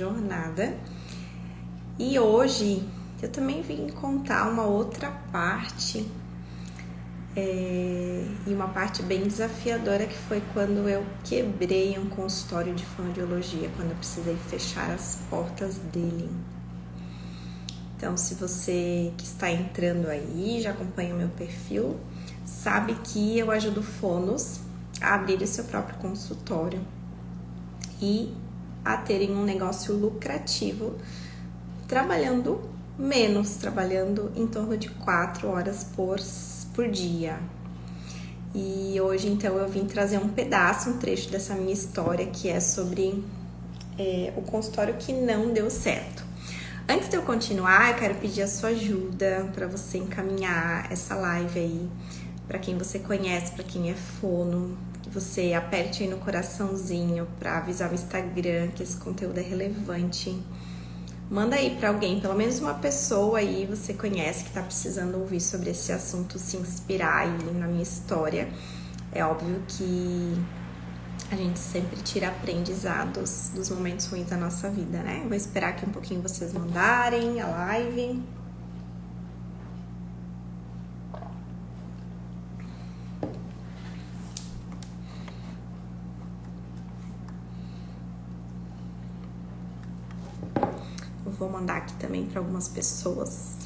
jornada. E hoje eu também vim contar uma outra parte e uma parte bem desafiadora, que foi quando eu quebrei um consultório de fonoaudiologia, quando eu precisei fechar as portas dele. Então, se você que está entrando aí, já acompanha o meu perfil, sabe que eu ajudo fonos a abrir o seu próprio consultório e a terem um negócio lucrativo, trabalhando menos, trabalhando em torno de 4 horas por dia. E hoje, então, eu vim trazer um trecho dessa minha história, que é sobre o consultório que não deu certo. Antes de eu continuar, eu quero pedir a sua ajuda para você encaminhar essa live aí para quem você conhece, para quem é fono, que você aperte aí no coraçãozinho para avisar o Instagram que esse conteúdo é relevante. Manda aí para alguém, pelo menos uma pessoa aí você conhece que tá precisando ouvir sobre esse assunto, se inspirar aí na minha história. É óbvio que a gente sempre tira aprendizados dos momentos ruins da nossa vida, né? Vou esperar aqui um pouquinho vocês mandarem a live. Eu vou mandar aqui também para algumas pessoas.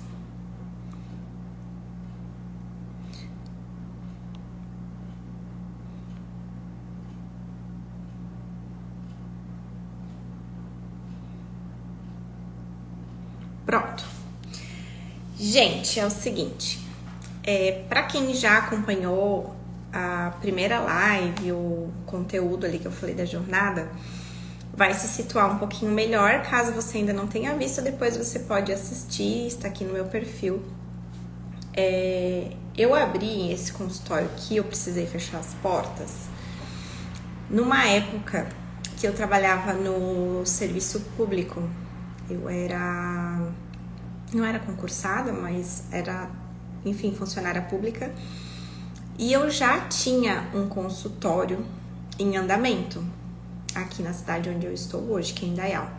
Pronto. Gente, é o seguinte, para quem já acompanhou a primeira live, o conteúdo ali que eu falei da jornada, vai se situar um pouquinho melhor. Caso você ainda não tenha visto, depois você pode assistir, está aqui no meu perfil. Eu abri esse consultório que eu precisei fechar as portas numa época que eu trabalhava no serviço público. Eu não era concursada, mas era, enfim, funcionária pública. E eu já tinha um consultório em andamento aqui na cidade onde eu estou hoje, que é Indaial.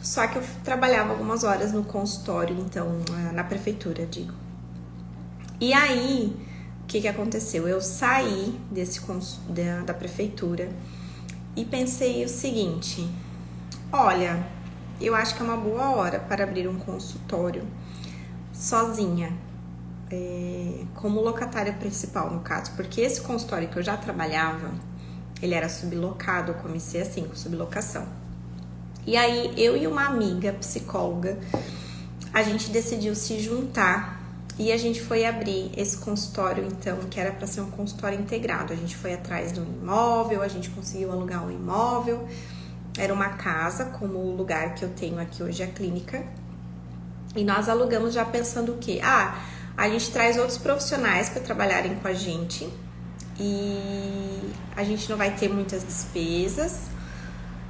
Só que eu trabalhava algumas horas no consultório, então, na prefeitura, digo. E aí, o que aconteceu? Eu saí da prefeitura e pensei o seguinte: olha, eu acho que é uma boa hora para abrir um consultório sozinha, como locatária principal, no caso, porque esse consultório que eu já trabalhava, ele era sublocado, eu comecei assim, com sublocação. E aí, eu e uma amiga psicóloga, a gente decidiu se juntar e a gente foi abrir esse consultório, então, que era para ser um consultório integrado. A gente foi atrás de um imóvel, a gente conseguiu alugar um imóvel. Era uma casa, como o lugar que eu tenho aqui hoje, a clínica. E nós alugamos já pensando o quê? A gente traz outros profissionais para trabalharem com a gente e a gente não vai ter muitas despesas.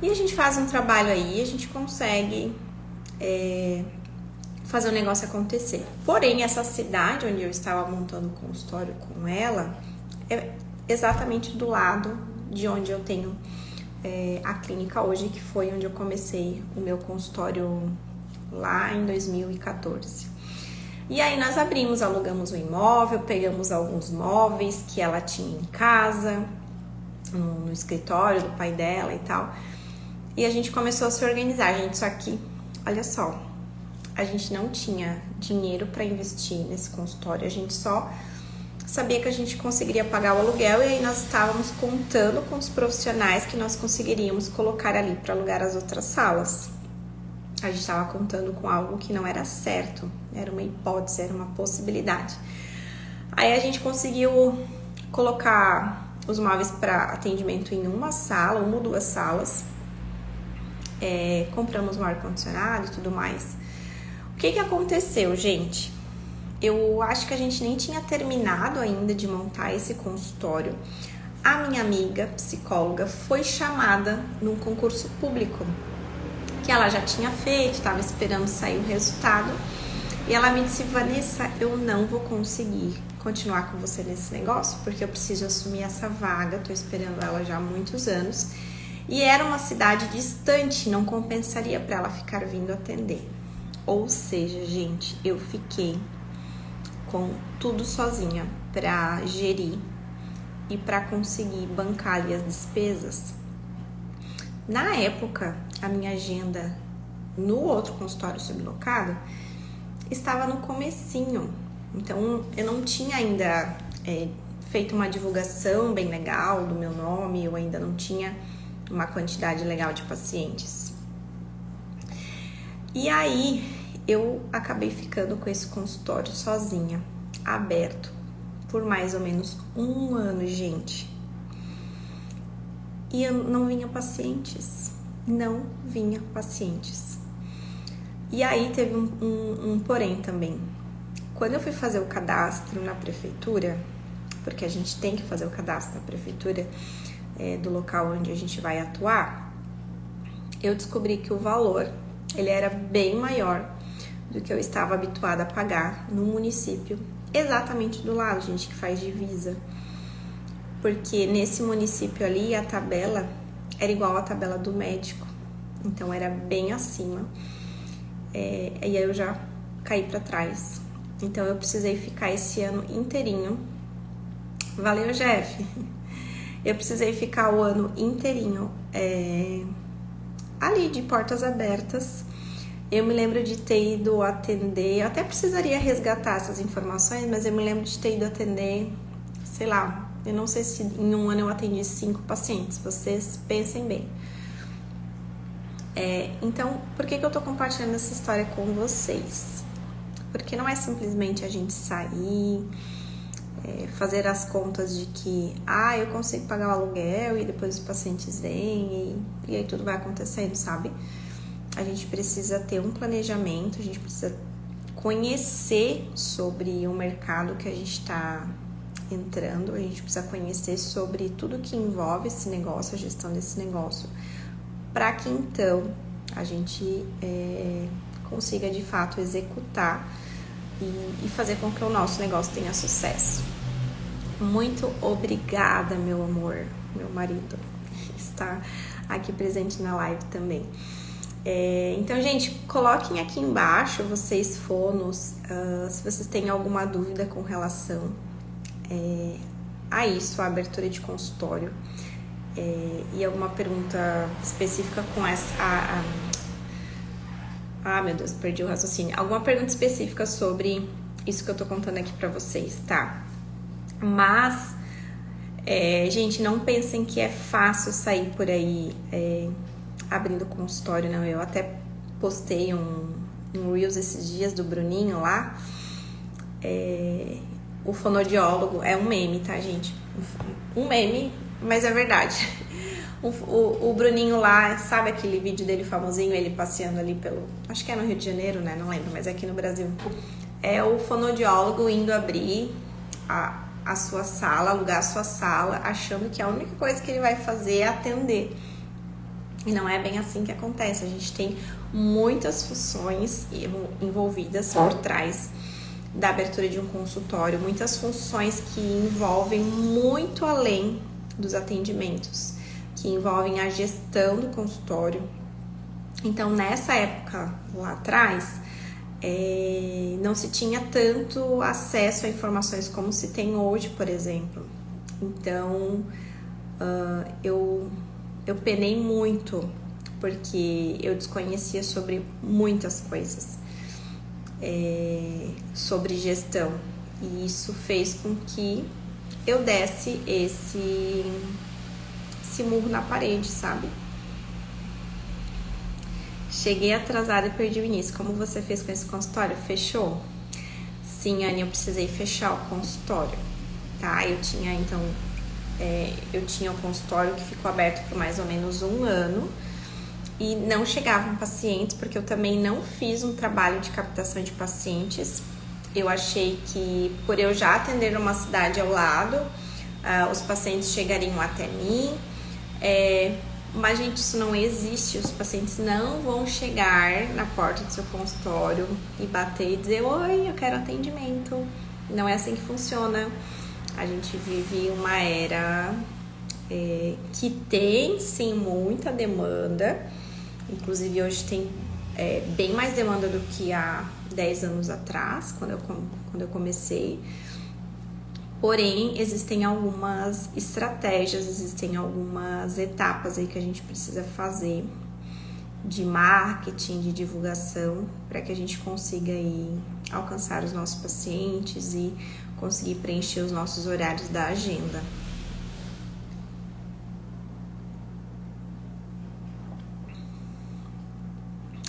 E a gente faz um trabalho aí, a gente consegue fazer o negócio acontecer. Porém, essa cidade onde eu estava montando o consultório com ela é exatamente do lado de onde eu tenho a clínica hoje, que foi onde eu comecei o meu consultório lá em 2014. E aí nós alugamos o imóvel, pegamos alguns móveis que ela tinha em casa, no escritório do pai dela e tal, e a gente começou a se organizar, gente. Só que, olha só, a gente não tinha dinheiro para investir nesse consultório, a gente só sabia que a gente conseguiria pagar o aluguel, e aí nós estávamos contando com os profissionais que nós conseguiríamos colocar ali para alugar as outras salas. A gente estava contando com algo que não era certo, era uma hipótese, era uma possibilidade. Aí a gente conseguiu colocar os móveis para atendimento em uma ou 2 salas, compramos um ar-condicionado e tudo mais. O que aconteceu, gente? Eu acho que a gente nem tinha terminado ainda de montar esse consultório. A minha amiga psicóloga foi chamada num concurso público que ela já tinha feito, estava esperando sair o resultado. E ela me disse: Vanessa, eu não vou conseguir continuar com você nesse negócio, porque eu preciso assumir essa vaga, tô esperando ela já há muitos anos. E era uma cidade distante, não compensaria para ela ficar vindo atender. Ou seja, gente, eu fiquei com tudo sozinha para gerir e para conseguir bancar ali as despesas. Na época, a minha agenda no outro consultório sublocado estava no comecinho, então eu não tinha ainda feito uma divulgação bem legal do meu nome, eu ainda não tinha uma quantidade legal de pacientes. E aí eu acabei ficando com esse consultório sozinha, aberto, por mais ou menos 1 ano, gente. E eu não vinha pacientes, E aí teve um porém também. Quando eu fui fazer o cadastro na prefeitura, porque a gente tem que fazer o cadastro na prefeitura do local onde a gente vai atuar, eu descobri que o valor ele era bem maior do que eu estava habituada a pagar no município exatamente do lado, gente, que faz divisa. Porque nesse município ali a tabela era igual à tabela do médico, então era bem acima. E aí eu já caí para trás. Então eu precisei ficar esse ano inteirinho. Valeu, Jeff! Eu precisei ficar o ano inteirinho ali de portas abertas. Eu me lembro de ter ido atender, eu até precisaria resgatar essas informações, mas eu me lembro de ter ido atender, sei lá, eu não sei se em 1 ano eu atendi 5 pacientes, vocês pensem bem. Então, por que eu tô compartilhando essa história com vocês? Porque não é simplesmente a gente sair, fazer as contas de que, eu consigo pagar o aluguel e depois os pacientes vêm e aí tudo vai acontecendo, sabe? A gente precisa ter um planejamento, a gente precisa conhecer sobre o mercado que a gente está entrando, a gente precisa conhecer sobre tudo que envolve esse negócio, a gestão desse negócio, para que então a gente consiga de fato executar e fazer com que o nosso negócio tenha sucesso. Muito obrigada, meu amor, meu marido está aqui presente na live também. Então, gente, coloquem aqui embaixo, vocês fonos, se vocês têm alguma dúvida com relação a isso, a abertura de consultório, e alguma pergunta específica com essa... meu Deus, perdi o raciocínio. Alguma pergunta específica sobre isso que eu tô contando aqui pra vocês, tá? Mas, gente, não pensem que é fácil sair por aí abrindo consultório, não. Eu até postei um Reels esses dias do Bruninho lá. O fonoaudiólogo é um meme, tá, gente? Um meme, mas é verdade. O Bruninho lá, sabe aquele vídeo dele famosinho, ele passeando ali pelo... Acho que é no Rio de Janeiro, né? Não lembro, mas é aqui no Brasil. É o fonoaudiólogo indo abrir a sua sala, alugar a sua sala, achando que a única coisa que ele vai fazer é atender. E não é bem assim que acontece. A gente tem muitas funções envolvidas por trás da abertura de um consultório, muitas funções que envolvem muito além dos atendimentos, que envolvem a gestão do consultório. Então, nessa época lá atrás, não se tinha tanto acesso a informações como se tem hoje, por exemplo. Então, eu penei muito, porque eu desconhecia sobre muitas coisas, sobre gestão. E isso fez com que eu desse esse murro na parede, sabe? Cheguei atrasada e perdi o início. Como você fez com esse consultório? Fechou? Sim, Anne, eu precisei fechar o consultório, tá? Eu tinha o consultório que ficou aberto por mais ou menos 1 ano e não chegavam pacientes, porque eu também não fiz um trabalho de captação de pacientes. Eu achei que, por eu já atender numa cidade ao lado, os pacientes chegariam até mim. Mas, gente, isso não existe. Os pacientes não vão chegar na porta do seu consultório e bater e dizer: oi, eu quero atendimento. Não é assim que funciona. A gente vive uma era que tem sim muita demanda, inclusive hoje tem bem mais demanda do que há 10 anos atrás, quando eu comecei. Porém, existem algumas estratégias, existem algumas etapas aí que a gente precisa fazer de marketing, de divulgação, para que a gente consiga aí alcançar os nossos pacientes e conseguir preencher os nossos horários da agenda.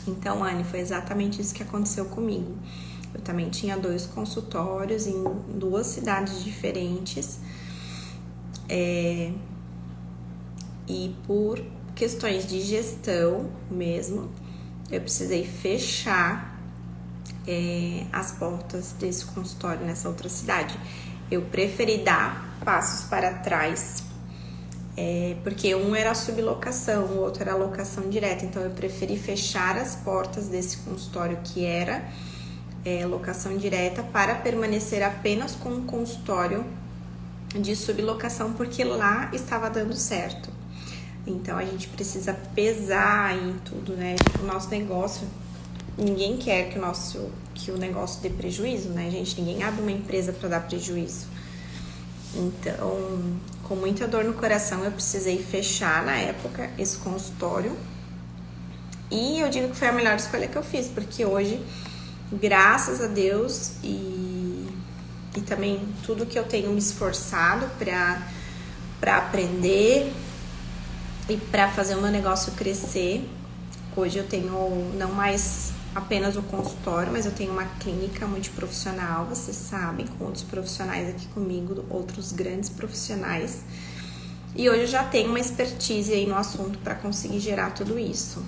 Então, Anne, foi exatamente isso que aconteceu comigo. Eu também tinha 2 consultórios em 2 cidades diferentes. E por questões de gestão mesmo, eu precisei fechar as portas desse consultório nessa outra cidade. Eu preferi dar passos para trás, porque um era sublocação, o outro era locação direta. Então eu preferi fechar as portas desse consultório que era locação direta para permanecer apenas com um consultório de sublocação, porque lá estava dando certo. Então a gente precisa pesar em tudo, né? O nosso negócio, ninguém quer que o negócio dê prejuízo, né, gente? Ninguém abre uma empresa para dar prejuízo. Então, com muita dor no coração, eu precisei fechar na época esse consultório. E eu digo que foi a melhor escolha que eu fiz, porque hoje, graças a Deus e também tudo que eu tenho me esforçado para aprender e para fazer o meu negócio crescer, hoje eu tenho não mais apenas o consultório, mas eu tenho uma clínica multiprofissional, vocês sabem, com outros profissionais aqui comigo, outros grandes profissionais. E hoje eu já tenho uma expertise aí no assunto para conseguir gerar tudo isso.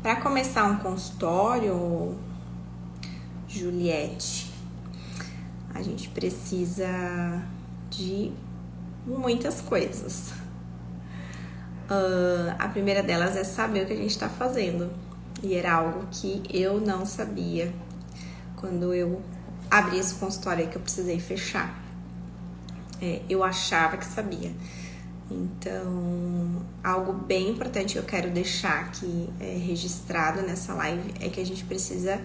Para começar um consultório, Juliette, a gente precisa de muitas coisas. A primeira delas é saber o que a gente está fazendo. E era algo que eu não sabia quando eu abri esse consultório aí que eu precisei fechar. Eu achava que sabia. Então, algo bem importante que eu quero deixar aqui registrado nessa live é que a gente precisa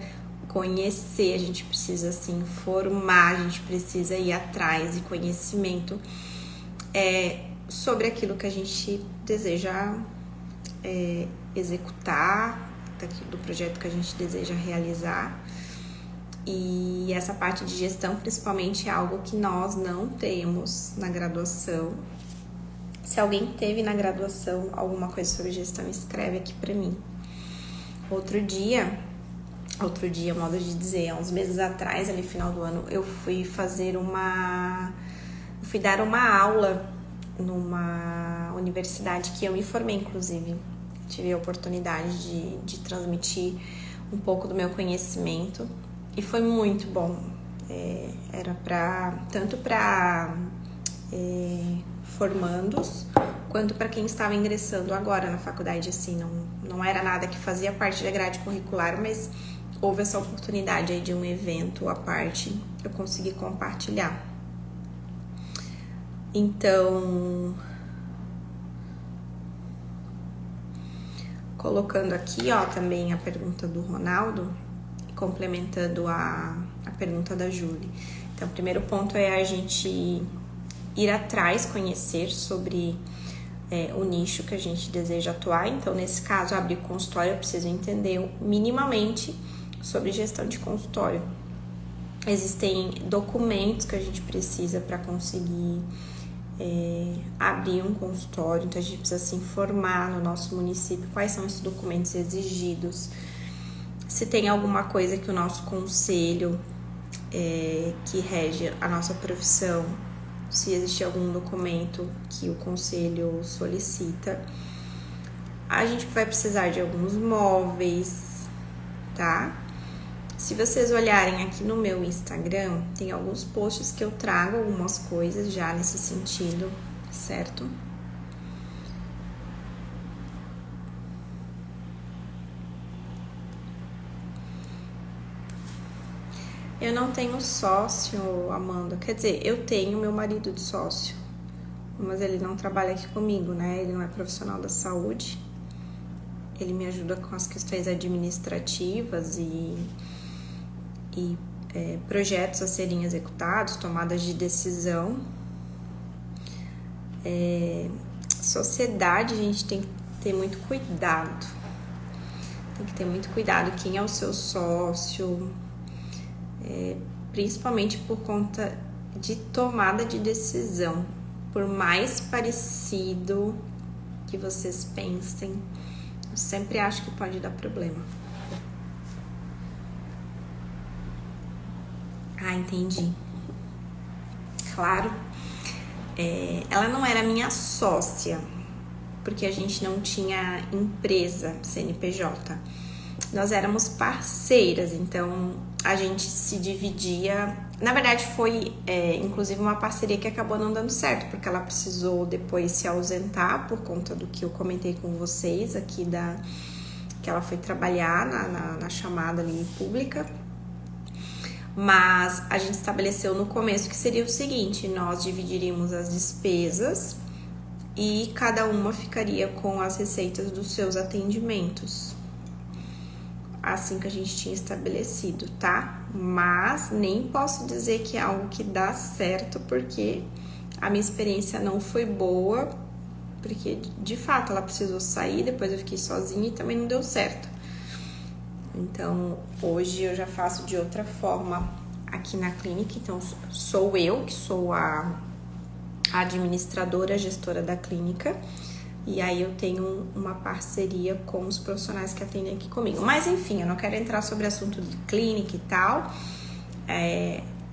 conhecer, a gente precisa se informar, a gente precisa ir atrás de conhecimento sobre aquilo que a gente deseja executar, do projeto que a gente deseja realizar. E essa parte de gestão, principalmente, é algo que nós não temos na graduação. Se alguém teve na graduação alguma coisa sobre gestão, escreve aqui pra mim. Outro dia, modo de dizer, há uns meses atrás, ali no final do ano, eu fui dar uma aula numa universidade que eu me formei, inclusive. Tive a oportunidade de transmitir um pouco do meu conhecimento e foi muito bom. Era tanto para formandos quanto para quem estava ingressando agora na faculdade. Assim, não era nada que fazia parte da grade curricular, mas houve essa oportunidade aí de um evento à parte, eu consegui compartilhar. Então, colocando aqui, também a pergunta do Ronaldo, complementando a pergunta da Júlia. Então, o primeiro ponto é a gente ir atrás, conhecer sobre o nicho que a gente deseja atuar. Então, nesse caso, abrir consultório, eu preciso entender minimamente sobre gestão de consultório. Existem documentos que a gente precisa para conseguir abrir um consultório, então a gente precisa se informar no nosso município quais são esses documentos exigidos, se tem alguma coisa que o nosso conselho que rege a nossa profissão, se existe algum documento que o conselho solicita. A gente vai precisar de alguns móveis, tá? Se vocês olharem aqui no meu Instagram, tem alguns posts que eu trago algumas coisas já nesse sentido, certo? Eu não tenho sócio, Amanda. Quer dizer, eu tenho meu marido de sócio, mas ele não trabalha aqui comigo, né? Ele não é profissional da saúde. Ele me ajuda com as questões administrativas e projetos a serem executados, tomadas de decisão. Sociedade, a gente tem que ter muito cuidado. Tem que ter muito cuidado quem é o seu sócio, principalmente por conta de tomada de decisão. Por mais parecido que vocês pensem, eu sempre acho que pode dar problema. Ah, entendi. Claro. Ela não era minha sócia, porque a gente não tinha empresa CNPJ. Nós éramos parceiras, então a gente se dividia. Na verdade, foi inclusive uma parceria que acabou não dando certo, porque ela precisou depois se ausentar por conta do que eu comentei com vocês aqui, que ela foi trabalhar na chamada ali pública. Mas a gente estabeleceu no começo que seria o seguinte: nós dividiríamos as despesas e cada uma ficaria com as receitas dos seus atendimentos. Assim que a gente tinha estabelecido, tá? Mas nem posso dizer que é algo que dá certo, porque a minha experiência não foi boa, porque de fato ela precisou sair, depois eu fiquei sozinha e também não deu certo. Então, hoje eu já faço de outra forma aqui na clínica. Então, sou eu que sou a administradora, a gestora da clínica. E aí eu tenho uma parceria com os profissionais que atendem aqui comigo. Mas, enfim, eu não quero entrar sobre assunto de clínica e tal.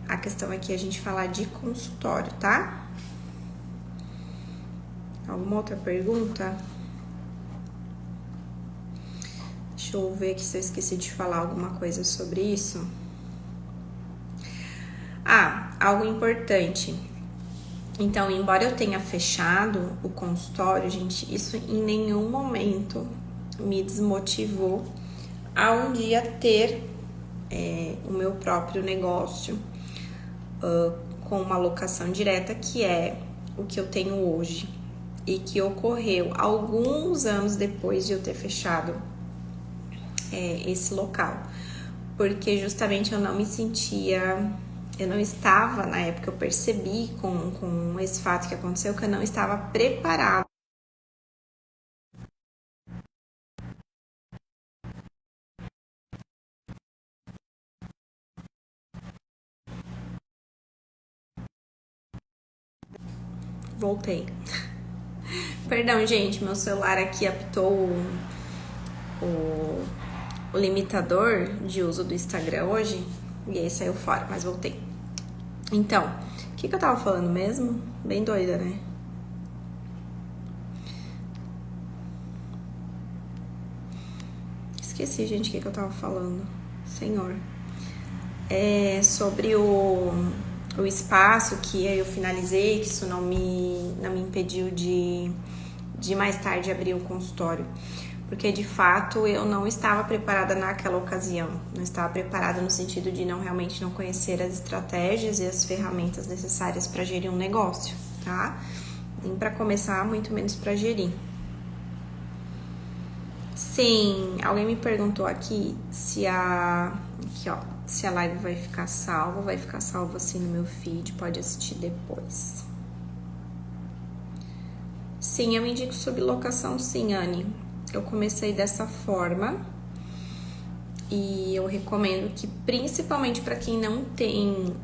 A questão aqui é a gente falar de consultório, tá? Alguma outra pergunta? Deixa eu ver aqui se eu esqueci de falar alguma coisa sobre isso. Algo importante. Então, embora eu tenha fechado o consultório, gente, isso em nenhum momento me desmotivou a um dia ter o meu próprio negócio com uma locação direta, que é o que eu tenho hoje e que ocorreu alguns anos depois de eu ter fechado esse local, porque justamente eu não me sentia, eu não estava, na época eu percebi com esse fato que aconteceu, que eu não estava preparada. Voltei. Perdão, gente, meu celular aqui apitou o limitador de uso do Instagram hoje, e aí saiu fora, mas voltei. Então, o que eu tava falando mesmo? Bem doida, né? Esqueci, gente, o que eu tava falando. Senhor. Sobre o espaço que eu finalizei, que isso não me impediu de mais tarde abrir o consultório. Porque de fato eu não estava preparada naquela ocasião, não estava preparada no sentido de realmente não conhecer as estratégias e as ferramentas necessárias para gerir um negócio, tá? Nem para começar, muito menos para gerir. Sim, alguém me perguntou aqui se a live vai ficar salva assim no meu feed, pode assistir depois. Sim, eu indico sublocação, sim, Anne. Eu comecei dessa forma e eu recomendo que, principalmente para quem não tem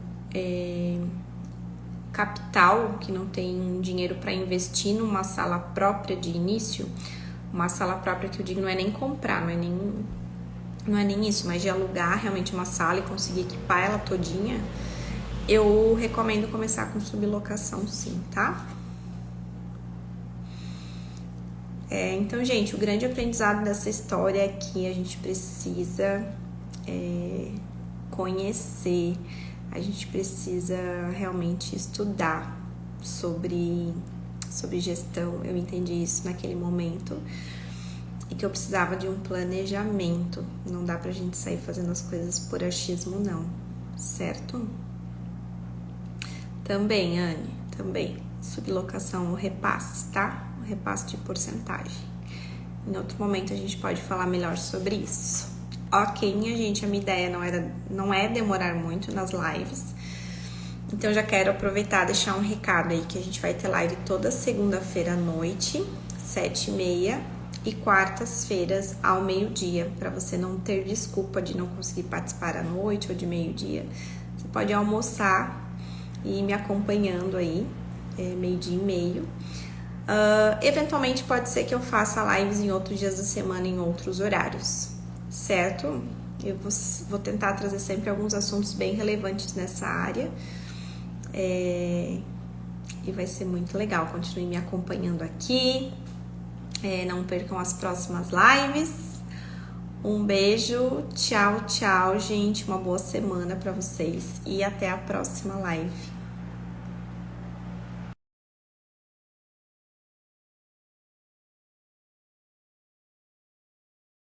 capital, que não tem dinheiro para investir numa sala própria de início, uma sala própria que eu digo não é nem comprar, não é nem isso, mas de alugar realmente uma sala e conseguir equipar ela todinha, eu recomendo começar com sublocação, sim, tá? Então, gente, o grande aprendizado dessa história é que a gente precisa conhecer, a gente precisa realmente estudar sobre gestão. Eu entendi isso naquele momento e que eu precisava de um planejamento. Não dá pra gente sair fazendo as coisas por achismo, não. certo? Também, Anne, também, sublocação, o repasse, tá? O repasse de porcentagem. Em outro momento a gente pode falar melhor sobre isso. Ok, minha gente, a minha ideia não é demorar muito nas lives. Então já quero aproveitar e deixar um recado aí que a gente vai ter live toda segunda-feira à noite, 7h30, e quartas-feiras ao meio-dia, para você não ter desculpa de não conseguir participar à noite ou de meio-dia. Você pode almoçar e ir me acompanhando aí, meio-dia e meio. Eventualmente pode ser que eu faça lives em outros dias da semana, em outros horários, certo? Eu vou tentar trazer sempre alguns assuntos bem relevantes nessa área. E vai ser muito legal. Continue me acompanhando aqui. Não percam as próximas lives. Um beijo. Tchau, tchau, gente. Uma boa semana para vocês. E até a próxima live.